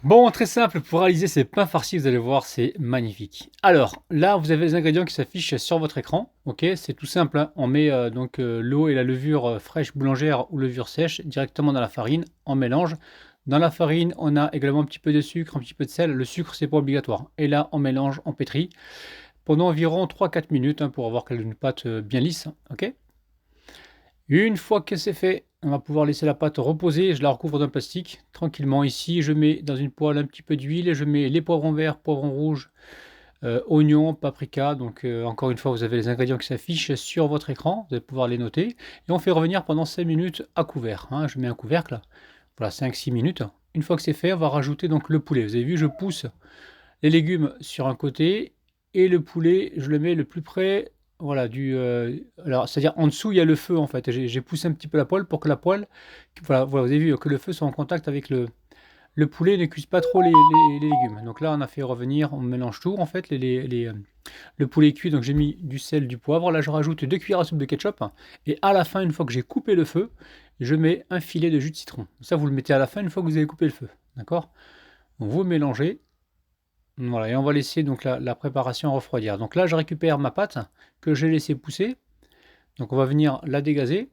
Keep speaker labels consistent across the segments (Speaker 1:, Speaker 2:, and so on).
Speaker 1: Bon, très simple, pour réaliser ces pains farcis, vous allez voir, c'est magnifique. Alors, là, vous avez les ingrédients qui s'affichent sur votre écran. Ok, c'est tout simple, hein. On met l'eau et la levure fraîche boulangère ou levure sèche directement dans la farine, on mélange. Dans la farine, on a également un petit peu de sucre, un petit peu de sel. Le sucre, c'est pas obligatoire. Et là, on mélange, on pétrit pendant environ 3-4 minutes, hein, pour avoir une pâte bien lisse. Ok. Une fois que c'est fait, on va pouvoir laisser la pâte reposer. Je la recouvre d'un plastique tranquillement. Ici, je mets dans une poêle un petit peu d'huile. Je mets les poivrons verts, poivrons rouges, oignons, paprika. Donc, encore une fois, vous avez les ingrédients qui s'affichent sur votre écran. Vous allez pouvoir les noter. Et on fait revenir pendant 5 minutes à couvert, hein. Je mets un couvercle. Voilà, 5-6 minutes. Une fois que c'est fait, on va rajouter donc le poulet. Vous avez vu, je pousse les légumes sur un côté et le poulet, je le mets le plus près, voilà, alors, c'est-à-dire en dessous, il y a le feu en fait. J'ai poussé un petit peu la poêle pour que la poêle, voilà, voilà, vous avez vu que le feu soit en contact avec le poulet, ne cuise pas trop les légumes. Donc là, on a fait revenir, on mélange tout en fait, le poulet est cuit, donc j'ai mis du sel, du poivre. Là, je rajoute 2 cuillères à soupe de ketchup. Et à la fin, une fois que j'ai coupé le feu, je mets un filet de jus de citron. Ça, vous le mettez à la fin, une fois que vous avez coupé le feu. D'accord? Vous mélangez. Voilà, et on va laisser donc la préparation refroidir. Donc là, je récupère ma pâte que j'ai laissé pousser. Donc on va venir la dégazer.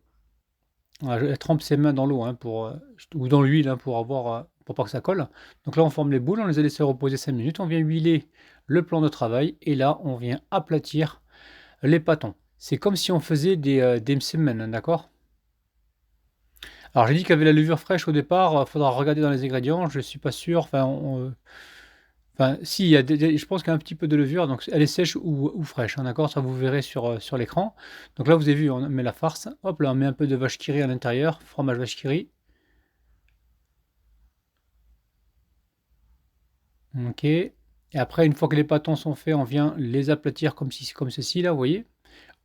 Speaker 1: Voilà, elle trempe ses mains dans l'eau, hein, ou dans l'huile, hein, pour pas que ça colle. Donc là, on forme les boules, on les a laissées reposer 5 minutes. On vient huiler le plan de travail et là, on vient aplatir les pâtons. C'est comme si on faisait des msemen, hein, d'accord? Alors j'ai dit qu'il y avait la levure fraîche au départ, il faudra regarder dans les ingrédients, je suis pas sûr. Enfin, si, il y a je pense qu'il y a un petit peu de levure, donc elle est sèche ou fraîche, hein, d'accord? Ça, vous verrez sur l'écran. Donc là, vous avez vu, on met la farce. Hop là, on met un peu de vache qui rit à l'intérieur, fromage vache qui rit. Ok. Et après, une fois que les pâtons sont faits, on vient les aplatir comme ceci, là, vous voyez.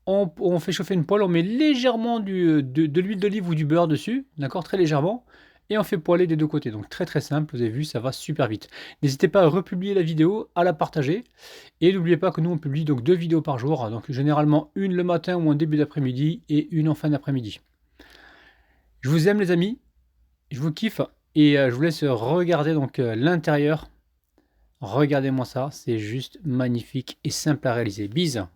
Speaker 1: On fait chauffer une poêle, on met légèrement de l'huile d'olive ou du beurre dessus, d'accord, très légèrement, et on fait poêler des deux côtés. Donc très très simple, vous avez vu, ça va super vite. N'hésitez pas à republier la vidéo, à la partager, et n'oubliez pas que nous on publie donc 2 vidéos par jour, donc généralement une le matin ou en début d'après-midi et une en fin d'après-midi. Je vous aime les amis, je vous kiffe, et je vous laisse regarder donc l'intérieur. Regardez-moi ça, c'est juste magnifique et simple à réaliser. Bise.